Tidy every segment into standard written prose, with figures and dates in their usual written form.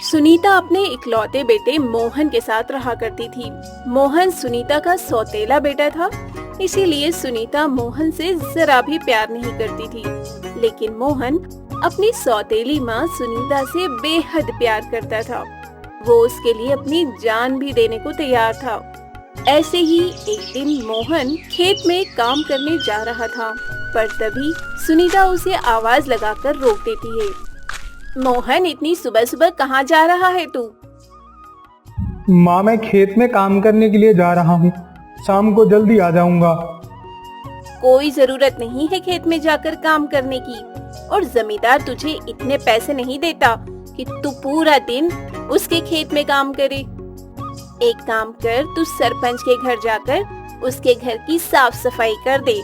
सुनीता अपने इकलौते बेटे मोहन के साथ रहा करती थी। मोहन सुनीता का सौतेला बेटा था, इसीलिए सुनीता मोहन से जरा भी प्यार नहीं करती थी। लेकिन मोहन अपनी सौतेली माँ सुनीता से बेहद प्यार करता था। वो उसके लिए अपनी जान भी देने को तैयार था। ऐसे ही एक दिन मोहन खेत में काम करने जा रहा था, पर तभी सुनीता उसे आवाज लगाकर रोक देती है। मोहन, इतनी सुबह सुबह कहाँ जा रहा है तू? माँ, मैं खेत में काम करने के लिए जा रहा हूँ। शाम को जल्दी आ जाऊंगा। कोई जरूरत नहीं है खेत में जाकर काम करने की, और जमींदार तुझे इतने पैसे नहीं देता कि तू पूरा दिन उसके खेत में काम करे। एक काम कर, तू सरपंच के घर जाकर उसके घर की साफ सफाई कर दे।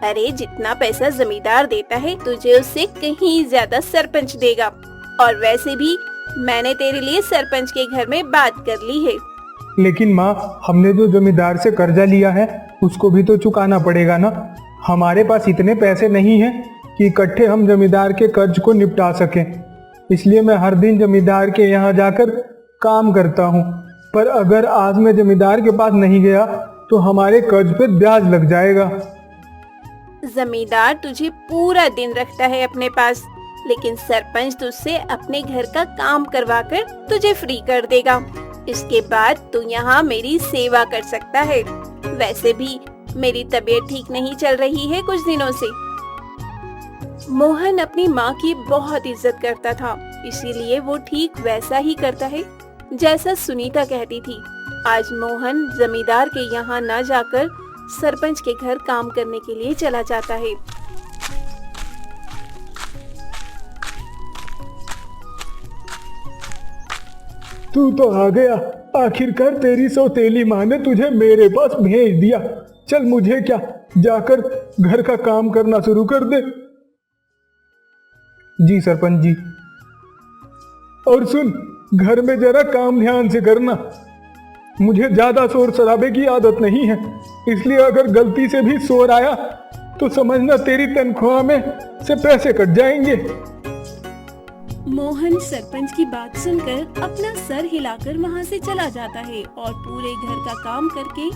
अरे, जितना पैसा जमींदार देता है तुझे उससे कहीं ज्यादा सरपंच देगा। और वैसे भी मैंने तेरे लिए सरपंच के घर में बात कर ली है। लेकिन माँ, हमने जो जमींदार से कर्जा लिया है उसको भी तो चुकाना पड़ेगा ना। हमारे पास इतने पैसे नहीं हैं कि इकट्ठे हम जमींदार के कर्ज को निपटा सकें। इसलिए मैं हर दिन जमींदार के यहाँ जाकर काम करता हूँ। पर अगर आज मैं जमींदार के पास नहीं गया तो हमारे कर्ज पे ब्याज लग जाएगा। जमींदार तुझे पूरा दिन रखता है अपने पास, लेकिन सरपंच तुझसे अपने घर का काम करवाकर तुझे फ्री कर देगा। इसके बाद तू यहाँ मेरी सेवा कर सकता है। वैसे भी मेरी तबीयत ठीक नहीं चल रही है कुछ दिनों से। मोहन अपनी माँ की बहुत इज्जत करता था, इसीलिए वो ठीक वैसा ही करता है जैसा सुनीता कहती थी। आज मोहन जमींदार के यहाँ न जाकर सरपंच के घर काम करने के लिए चला जाता है। तू तो आ गया। आखिरकार तेरी सौतेली माँ ने तुझे मेरे पास भेज दिया। चल, मुझे क्या, जाकर घर का काम करना शुरू कर दे। जी सरपंच जी। और सुन, घर में जरा काम ध्यान से करना। मुझे ज्यादा शोर शराबे की आदत नहीं है, इसलिए अगर गलती से भी शोर आया तो समझना तेरी तनख्वाह में से पैसे कट जाएंगे। मोहन सरपंच की बात सुनकर अपना सर हिलाकर वहाँ से चला जाता है और पूरे घर का काम करके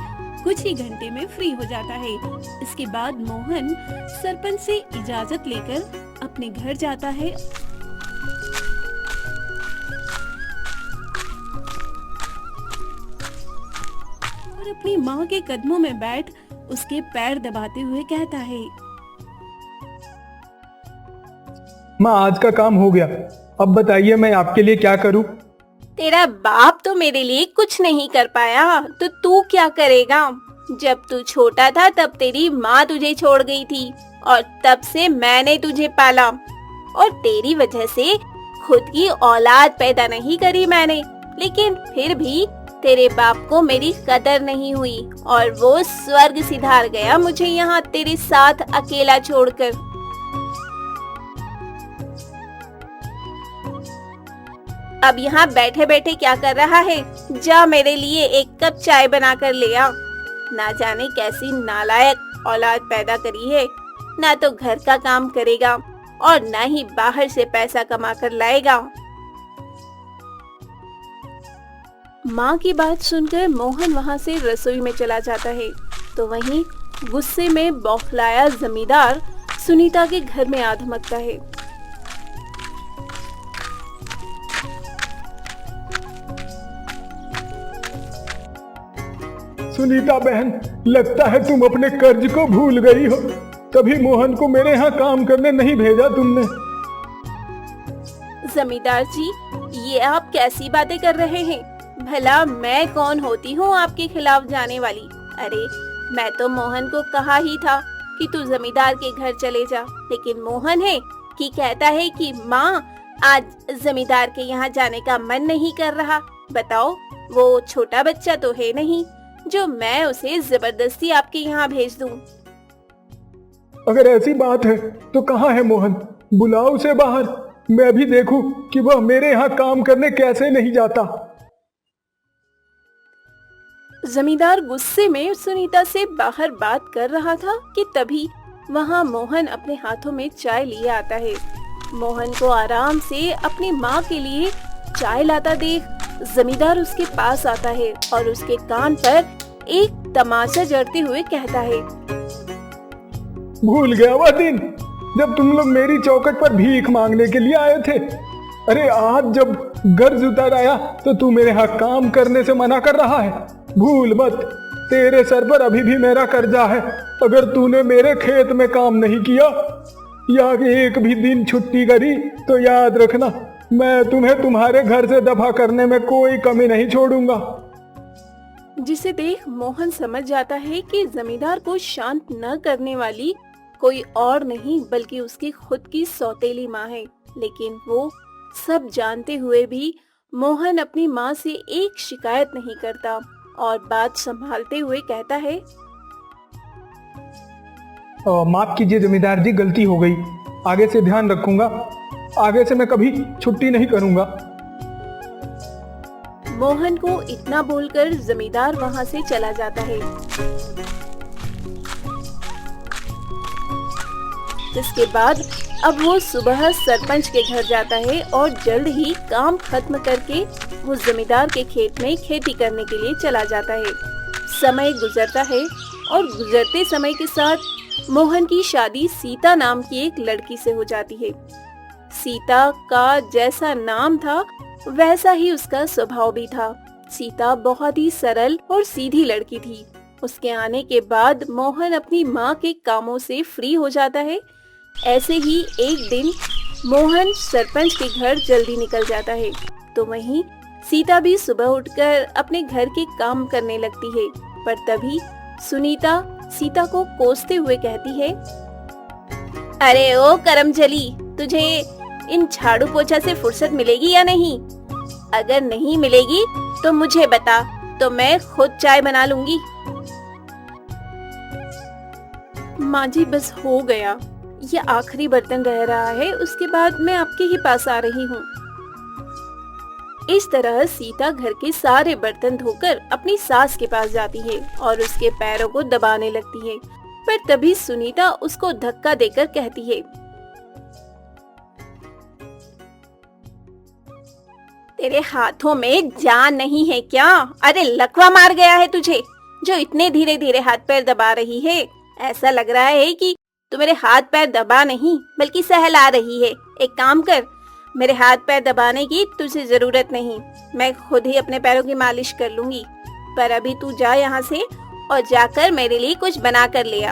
कुछ ही घंटे में फ्री हो जाता है। इसके बाद मोहन सरपंच से इजाजत लेकर अपने घर जाता है। और अपनी माँ के कदमों में बैठ उसके पैर दबाते हुए कहता है, माँ, आज का काम हो गया। अब बताइए मैं आपके लिए क्या करूं? तेरा बाप तो मेरे लिए कुछ नहीं कर पाया, तो तू क्या करेगा? जब तू छोटा था तब तेरी माँ तुझे छोड़ गई थी और तब से मैंने तुझे पाला, और तेरी वजह से खुद की औलाद पैदा नहीं करी मैंने। लेकिन फिर भी तेरे बाप को मेरी कदर नहीं हुई और वो स्वर्ग सिधार गया मुझे यहाँ तेरे साथ अकेला छोड़कर। अब यहाँ बैठे बैठे क्या कर रहा है? जा मेरे लिए एक कप चाय बना कर ले आ। ना जाने कैसी नालायक औलाद पैदा करी है, ना तो घर का काम करेगा और ना ही बाहर से पैसा कमा कर लाएगा। माँ की बात सुनकर मोहन वहाँ से रसोई में चला जाता है, तो वहीं गुस्से में बौखलाया जमींदार सुनीता के घर में आ धमकता है। सुनीता बहन, लगता है तुम अपने कर्ज को भूल गई हो, तभी मोहन को मेरे यहाँ काम करने नहीं भेजा तुमने। जमींदार जी, ये आप कैसी बातें कर रहे हैं? भला मैं कौन होती हूँ आपके खिलाफ जाने वाली? अरे, मैं तो मोहन को कहा ही था कि तू जमींदार के घर चले जा, लेकिन मोहन है कि कहता है कि माँ, आज जमींदार के यहाँ जाने का मन नहीं कर रहा। बताओ, वो छोटा बच्चा तो है नहीं जो मैं उसे जबरदस्ती आपके यहाँ भेज दूं। अगर ऐसी बात है तो कहाँ है मोहन? बुलाओ उसे बाहर, मैं भी देखूं कि वह मेरे यहाँ काम करने कैसे नहीं जाता। जमींदार गुस्से में सुनीता से बाहर बात कर रहा था कि तभी वहाँ मोहन अपने हाथों में चाय लिए आता है। मोहन को आराम से अपनी माँ के लिए चाय लाता देख जमींदार उसके पास आता है और उसके कान पर एक तमाचा जड़ते हुए कहता है, भूल गया वह दिन जब तुम लोग मेरी चौखट पर भीख मांगने के लिए आए थे। अरे आज जब गर्ज उतर आया तो तू मेरे यहाँ काम करने से मना कर रहा है। भूल मत, तेरे सर पर अभी भी मेरा कर्जा है। अगर तूने मेरे खेत में काम नहीं किया या एक भी दिन छुट्टी करी तो याद रखना, मैं तुम्हें तुम्हारे घर से दफा करने में कोई कमी नहीं छोड़ूंगा। जिसे देख मोहन समझ जाता है कि जमींदार को शांत न करने वाली कोई और नहीं बल्कि उसकी खुद की सौतेली माँ है। लेकिन वो सब जानते हुए भी मोहन अपनी माँ से एक शिकायत नहीं करता और बात संभालते हुए कहता है, माफ कीजिए जमींदार जी, गलती हो गई। आगे से ध्यान रखूंगा। आगे से मैं कभी छुट्टी नहीं करूंगा। मोहन को इतना बोलकर जमींदार वहां से चला जाता है। इसके बाद अब वो सुबह सरपंच के घर जाता है और जल्द ही काम खत्म करके वो जमींदार के खेत में खेती करने के लिए चला जाता है। समय गुजरता है और गुजरते समय के साथ मोहन की शादी सीता नाम की एक लड़की से हो जाती है। सीता का जैसा नाम था वैसा ही उसका स्वभाव भी था। सीता बहुत ही सरल और सीधी लड़की थी। उसके आने के बाद मोहन अपनी माँ के कामों से फ्री हो जाता है। ऐसे ही एक दिन मोहन सरपंच के घर जल्दी निकल जाता है तो वहीं सीता भी सुबह उठकर अपने घर के काम करने लगती है। पर तभी सुनीता सीता को कोसते हुए कहती है, अरे ओ करमजली, तुझे इन झाड़ू पोछा से फुर्सत मिलेगी या नहीं? अगर नहीं मिलेगी तो मुझे बता, तो मैं खुद चाय बना लूंगी। माँ जी बस हो गया, ये आखिरी बर्तन रह रहा है, उसके बाद मैं आपके ही पास आ रही हूँ। इस तरह सीता घर के सारे बर्तन धोकर अपनी सास के पास जाती है और उसके पैरों को दबाने लगती है। पर तभी सुनीता उसको धक्का देकर कहती है, तेरे हाथों में जान नहीं है क्या? अरे लकवा मार गया है तुझे, जो इतने धीरे धीरे हाथ पैर दबा रही है। ऐसा लग रहा है कि तू मेरे हाथ पैर दबा नहीं बल्कि सहला रही है। एक काम कर, मेरे हाथ पैर दबाने की तुझे जरूरत नहीं, मैं खुद ही अपने पैरों की मालिश कर लूंगी। पर अभी तू जा यहाँ से और जाकर मेरे लिए कुछ बना कर ले आ।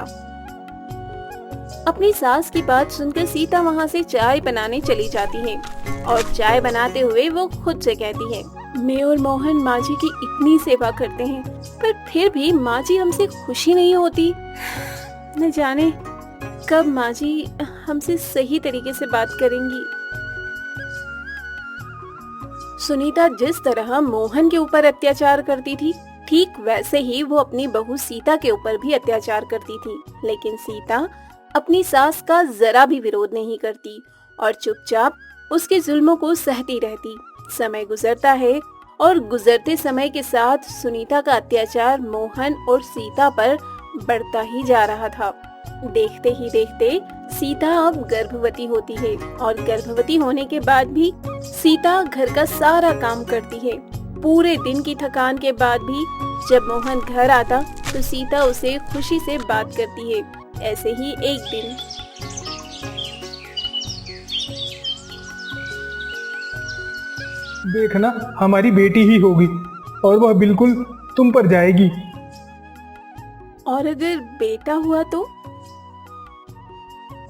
अपनी सास की बात सुनकर सीता वहाँ से चाय बनाने चली जाती है और चाय बनाते हुए वो खुद से कहती है, मैं और मोहन माँ जी की इतनी सेवा करते हैं पर फिर भी माँ जी हमसे खुशी नहीं होती। न जाने कब माँ जी हमसे सही तरीके से बात करेंगी। सुनीता जिस तरह मोहन के ऊपर अत्याचार करती थी, ठीक वैसे ही वो अपनी बहू सीता के ऊपर भी अत्याचार करती थी। लेकिन सीता अपनी सास का जरा भी विरोध नहीं करती और चुपचाप उसके जुल्मों को सहती रहती। समय गुजरता है और गुजरते समय के साथ सुनीता का अत्याचार मोहन और सीता पर बढ़ता ही जा रहा था। देखते ही देखते सीता अब गर्भवती होती है और गर्भवती होने के बाद भी सीता घर का सारा काम करती है। पूरे दिन की थकान के बाद भी जब मोहन घर आता तो सीता उसे खुशी से बात करती है। ऐसे ही एक दिन देखना, हमारी बेटी ही होगी और वह बिल्कुल तुम पर जाएगी। और अगर बेटा हुआ तो?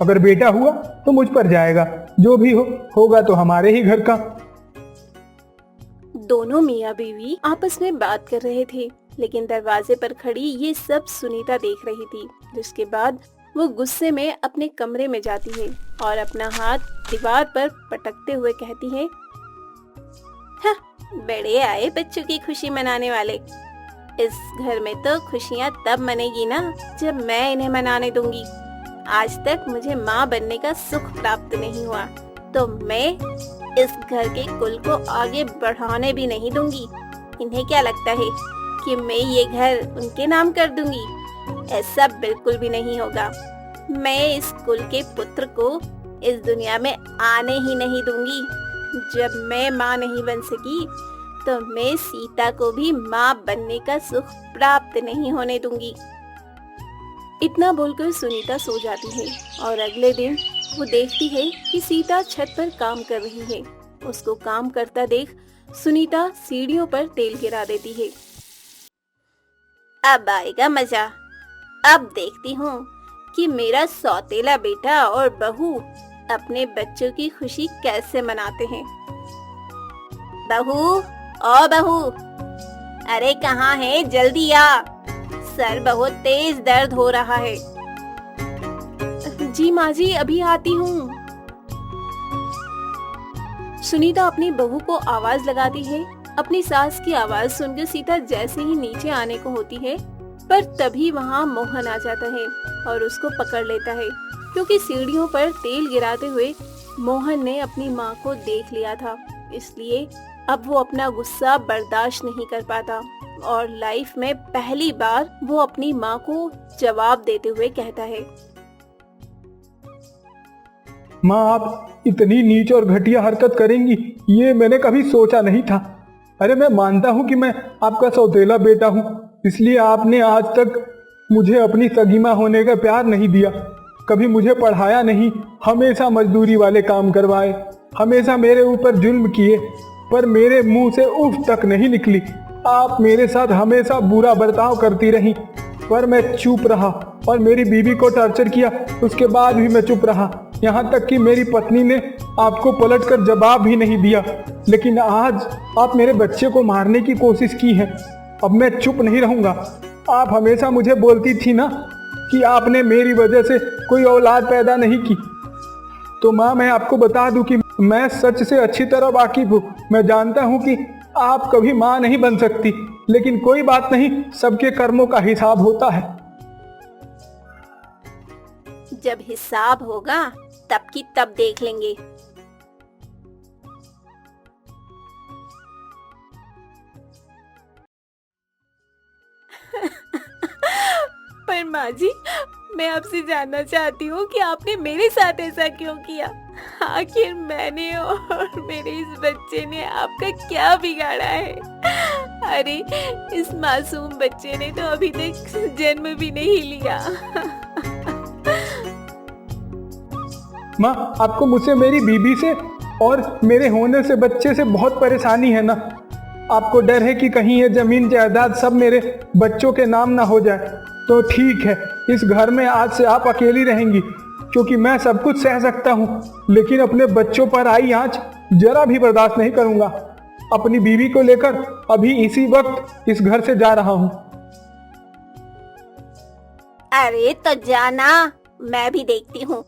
अगर बेटा हुआ तो मुझ पर जाएगा। जो भी होगा तो हमारे ही घर का। दोनों मियाँ बीवी आपस में बात कर रहे थे, लेकिन दरवाजे पर खड़ी ये सब सुनीता देख रही थी। जिसके बाद वो गुस्से में अपने कमरे में जाती है और अपना हाथ दीवार पर पटकते हुए कहती है, हाँ, बड़े आए बच्चों की खुशी मनाने वाले। इस घर में तो खुशियाँ तब मनेगी ना जब मैं इन्हें मनाने दूंगी। आज तक मुझे माँ बनने का सुख प्राप्त नहीं हुआ तो मैं इस घर के कुल को आगे बढ़ाने भी नहीं दूंगी। इन्हें क्या लगता है कि मैं ये घर उनके नाम कर दूंगी? ऐसा बिल्कुल भी नहीं होगा। मैं इस कुल के पुत्र को इस दुनिया में आने ही नहीं दूंगी। जब मैं माँ नहीं बन सकी तो मैं सीता को भी माँ बनने का सुख प्राप्त नहीं होने दूंगी। इतना बोलकर सुनीता सो जाती है और अगले दिन वो देखती है कि सीता छत पर काम कर रही है। उसको काम करता देख सुनीता सीढ़ियों पर तेल गिरा देती है। अब आएगा मजा। अब देखती हूँ कि मेरा सौतेला बेटा और बहू अपने बच्चों की खुशी कैसे मनाते हैं। बहू, ओ बहू, अरे कहाँ है, जल्दी आ, सर बहुत तेज दर्द हो रहा है। जी माँ जी, अभी आती हूँ। सुनीता अपनी बहू को आवाज लगाती है। अपनी सास की आवाज सुनकर सीता जैसे ही नीचे आने को होती है, पर तभी वहाँ मोहन आ जाता है और उसको पकड़ लेता है, क्योंकि सीढ़ियों पर तेल गिराते हुए मोहन ने अपनी माँ को देख लिया था। इसलिए अब वो अपना गुस्सा बर्दाश्त नहीं कर पाता और लाइफ में पहली बार वो अपनी माँ को जवाब देते हुए कहता है, माँ आप इतनी नीच और घटिया हरकत करेंगी ये मैंने कभी सोचा नहीं था। अरे मैं मानता हूँ कि मैं आपका सौतेला बेटा हूँ, इसलिए आपने आज तक मुझे अपनी सगी माँ होने का प्यार नहीं दिया, कभी मुझे पढ़ाया नहीं, हमेशा मजदूरी वाले काम करवाए, हमेशा मेरे ऊपर जुल्म किए, पर मेरे मुंह से उफ तक नहीं निकली। आप मेरे साथ हमेशा बुरा बर्ताव करती रही, पर मैं चुप रहा और मेरी बीवी को टॉर्चर किया, उसके बाद भी मैं चुप रहा। यहाँ तक कि मेरी पत्नी ने आपको पलटकर जवाब भी नहीं दिया, लेकिन आज आप मेरे बच्चे को मारने की कोशिश की है। अब मैं चुप नहीं रहूंगा। आप हमेशा मुझे बोलती थी ना कि आपने मेरी वजह से कोई औलाद पैदा नहीं की। तो माँ मैं आपको बता दूं कि मैं सच से अच्छी तरह वाकिफ हूँ। मैं जानता हूँ कि आप कभी माँ नहीं बन सकती, लेकिन कोई बात नहीं, सबके कर्मों का हिसाब होता है। जब हिसाब होगा तब की तब देख लेंगे। पर माँ जी, मैं आपसे जानना चाहती हूँ कि आपने मेरे साथ ऐसा क्यों किया? आखिर मैंने और मेरे इस बच्चे ने आपका क्या बिगाड़ा है? अरे इस मासूम बच्चे ने तो अभी तक जन्म भी नहीं लिया। माँ आपको मुझसे, मेरी बीबी से और मेरे होने से बच्चे से बहुत परेशानी है ना। आपको डर है कि कहीं ये जमीन जायदाद सब मेरे बच्चों के नाम ना हो जाए। तो ठीक है, इस घर में आज से आप अकेली रहेंगी, क्योंकि मैं सब कुछ सह सकता हूँ, लेकिन अपने बच्चों पर आई आंच जरा भी बर्दाश्त नहीं करूँगा। अपनी बीवी को लेकर अभी इसी वक्त इस घर से जा रहा हूँ। अरे तो जाना, मैं भी देखती हूँ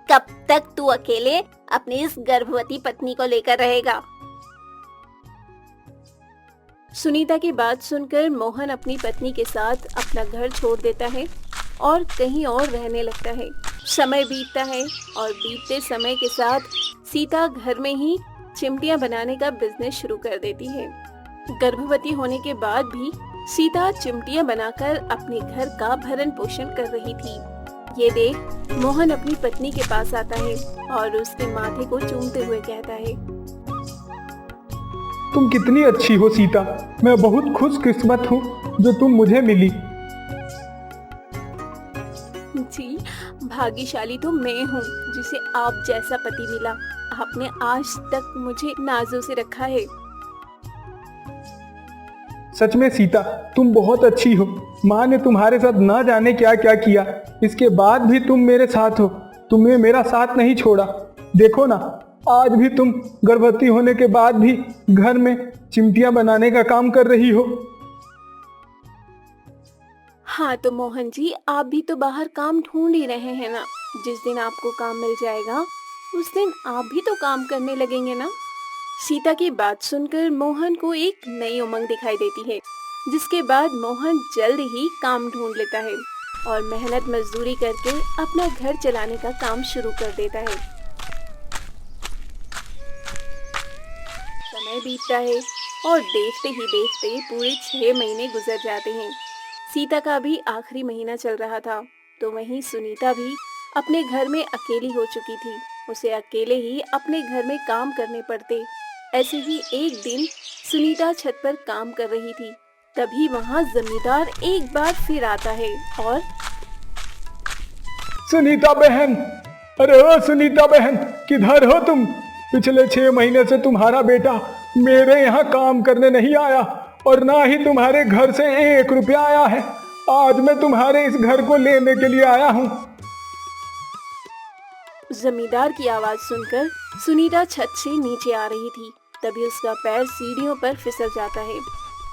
कब तक तू अकेले अपनी इस गर्भवती पत्नी को लेकर रहेगा। सुनीता की बात सुनकर मोहन अपनी पत्नी के साथ अपना घर छोड़ देता है और कहीं और रहने लगता है। समय बीतता है और बीतते समय के साथ सीता घर में ही चिमटियां बनाने का बिजनेस शुरू कर देती है। गर्भवती होने के बाद भी सीता चिमटियां बनाकर अपने घर का भरण पोषण कर रही थी। ये देख मोहन अपनी पत्नी के पास आता है और उसके माथे को चूमते हुए कहता है, तुम कितनी अच्छी हो सीता, मैं बहुत खुशकिस्मत हूँ जो तुम मुझे मिली। जी, भाग्यशाली तो मैं हूँ जिसे आप जैसा पति मिला। आपने आज तक मुझे नाजों से रखा है। सच में सीता, तुम बहुत अच्छी हो। माँ ने तुम्हारे साथ ना जाने क्या क्या किया, इसके बाद भी तुम मेरे साथ हो। तुमने मेरा साथ नहीं छोड़ा। देखो ना, आज भी तुम गर्भवती होने के बाद भी घर में चिमटियां बनाने का काम कर रही हो। हाँ तो मोहन जी, आप भी तो बाहर काम ढूंढ ही रहे हैं ना। जिस दिन आपको काम मिल जाएगा उस दिन आप भी तो काम करने लगेंगे ना। सीता की बात सुनकर मोहन को एक नई उमंग दिखाई देती है, जिसके बाद मोहन जल्द ही काम ढूंढ लेता है और मेहनत मजदूरी करके अपना घर चलाने का काम शुरू कर देता है। समय बीतता है और देखते ही देखते पूरे 6 महीने गुजर जाते हैं। सीता का भी आखिरी महीना चल रहा था, तो वहीं सुनीता भी अपने घर में अकेली हो चुकी थी। उसे अकेले ही अपने घर में काम करने पड़ते। ऐसे ही एक दिन सुनीता छत पर काम कर रही थी। तभी वहाँ जमींदार एक बार फिर आता है और सुनीता बहन, अरे ओ सुनीता बहन, किधर हो तुम? पिछले 6 महीने से तुम्हारा बेटा मेरे यहाँ काम करने नहीं आया और ना ही तुम्हारे घर से 1 रुपया आया है। आज मैं तुम्हारे इस घर को लेने के लिए आया हूँ। जमींदार की आवाज सुनकर सुनीता छत से नीचे आ रही थी। तभी उसका पैर सीढ़ियों पर फिसल जाता है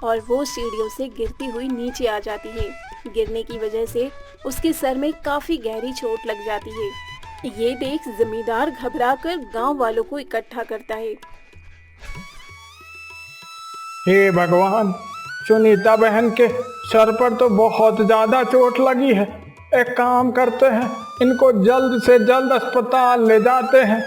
और वो सीढ़ियों से गिरती हुई नीचे आ जाती है। गिरने की वजह से उसके सर में काफी गहरी चोट लग जाती है। ये देख जमींदार घबराकर गांव वालों को इकट्ठा करता है। हे भगवान, सुनीता बहन के सर पर तो बहुत ज्यादा चोट लगी है। एक काम करते हैं, इनको जल्द से जल्द अस्पताल ले जाते हैं।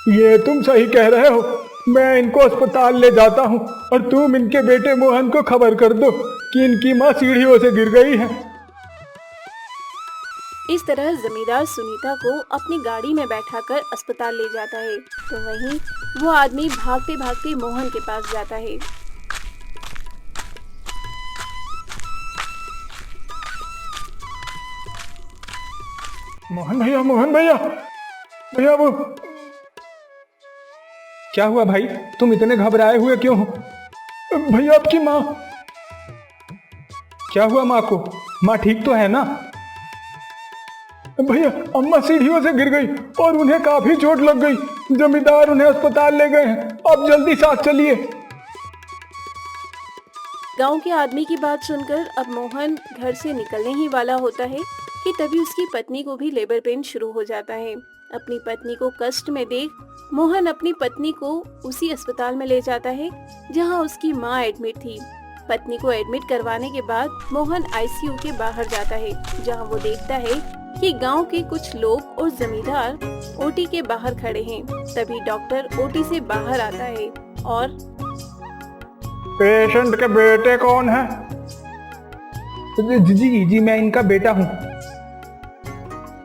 ये तुम सही कह रहे हो, मैं इनको अस्पताल ले जाता हूँ और तुम इनके बेटे मोहन को खबर कर दो कि इनकी माँ सीढ़ियों से गिर गई है। इस तरह जमींदार सुनीता को अपनी गाड़ी में बैठाकर अस्पताल ले जाता है। तो वहीं वो आदमी भागते भागते मोहन के पास जाता है। मोहन भैया, मोहन भैया, भैया वो क्या हुआ भाई? तुम इतने घबराए हुए क्यों हो? भैया आपकी माँ। क्या हुआ माँ को? माँ ठीक तो है ना? भैया अम्मा सीढ़ियों से गिर गई और उन्हें काफी चोट लग गई। जमींदार उन्हें अस्पताल ले गए हैं। आप जल्दी साथ चलिए। गांव के आदमी की बात सुनकर अब मोहन घर से निकलने ही वाला होता है कि तभी उसकी पत्नी को भी लेबर पेन शुरू हो जाता है। अपनी पत्नी को कष्ट में देख मोहन अपनी पत्नी को उसी अस्पताल में ले जाता है जहां उसकी मां एडमिट थी। पत्नी को एडमिट करवाने के बाद मोहन आईसीयू के बाहर जाता है जहां वो देखता है कि गांव के कुछ लोग और जमींदार ओटी के बाहर खड़े हैं। तभी डॉक्टर ओटी से बाहर आता है और पेशेंट के बेटे कौन है? जी जी, मैं इनका बेटा हूँ।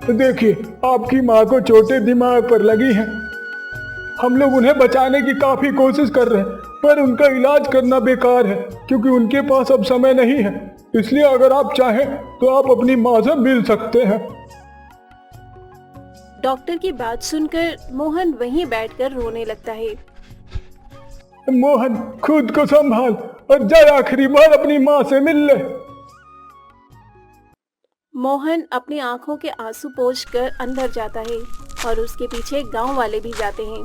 देखिए, आपकी माँ को चोटें दिमाग पर लगी हैं। हम लोग उन्हें बचाने की काफी कोशिश कर रहे हैं, पर उनका इलाज करना बेकार है क्योंकि उनके पास अब समय नहीं है। इसलिए अगर आप चाहें तो आप अपनी माँ से मिल सकते हैं। डॉक्टर की बात सुनकर मोहन वहीं बैठकर रोने लगता है। मोहन, खुद को संभाल और जा आखिरी बार अपनी माँ से मिल ले। मोहन अपनी आंखों के आंसू पोंछकर अंदर जाता है और उसके पीछे गांव वाले भी जाते हैं।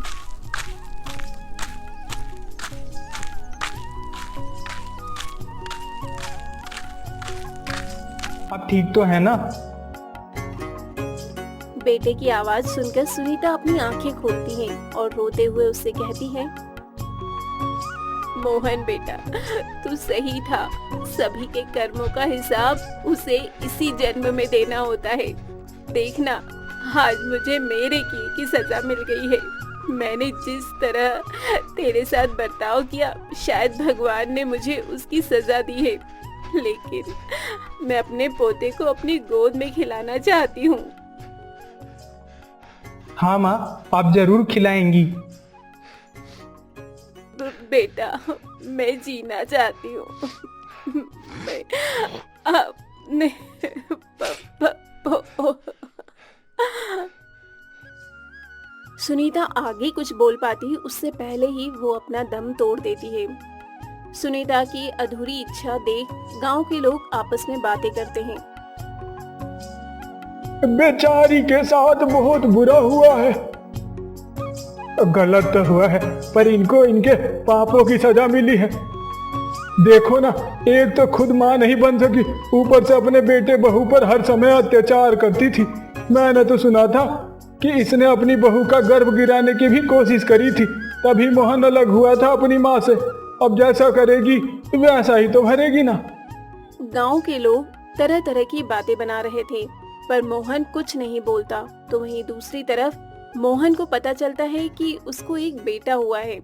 आप ठीक तो है ना? बेटे की आवाज सुनकर सुनीता अपनी आंखें खोलती है और रोते हुए उससे कहती है, मोहन बेटा, तू सही था। सभी के कर्मों का हिसाब उसे इसी जन्म में देना होता है। देखना, आज मुझे मेरे की सजा मिल गई है। मैंने जिस तरह तेरे साथ बर्ताव किया, शायद भगवान ने मुझे उसकी सजा दी है। लेकिन मैं अपने पोते को अपनी गोद में खिलाना चाहती हूँ। हाँ माँ, आप जरूर खिलाएंगी। बेटा, मैं जीना चाहती हूँ। मैं अपने सुनीता आगे कुछ बोल पाती उससे पहले ही वो अपना दम तोड़ देती है। सुनीता की अधूरी इच्छा देख गांव के लोग आपस में बातें करते हैं। बेचारी के साथ बहुत बुरा हुआ है। गलत तो हुआ है, पर इनको इनके पापों की सजा मिली है। देखो ना, एक तो खुद माँ नहीं बन सकी, ऊपर से अपने बेटे बहू पर हर समय अत्याचार करती थी। मैंने तो सुना था कि इसने अपनी बहू का गर्भ गिराने की भी कोशिश करी थी, तभी मोहन अलग हुआ था अपनी माँ से। अब जैसा करेगी वैसा ही तो भरेगी ना। गांव के लोग तरह तरह की बातें बना रहे थे, पर मोहन कुछ नहीं बोलता। तो वहीं दूसरी तरफ मोहन को पता चलता है कि उसको एक बेटा हुआ है।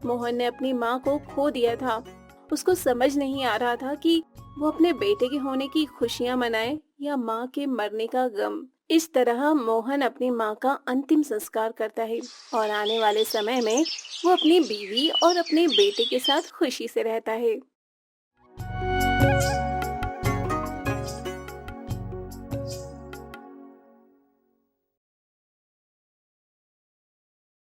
मोहन ने अपनी माँ को खो दिया था। उसको समझ नहीं आ रहा था कि वो अपने बेटे के होने की खुशियाँ मनाए या माँ के मरने का गम। इस तरह मोहन अपनी माँ का अंतिम संस्कार करता है और आने वाले समय में वो अपनी बीवी और अपने बेटे के साथ खुशी से रहता है।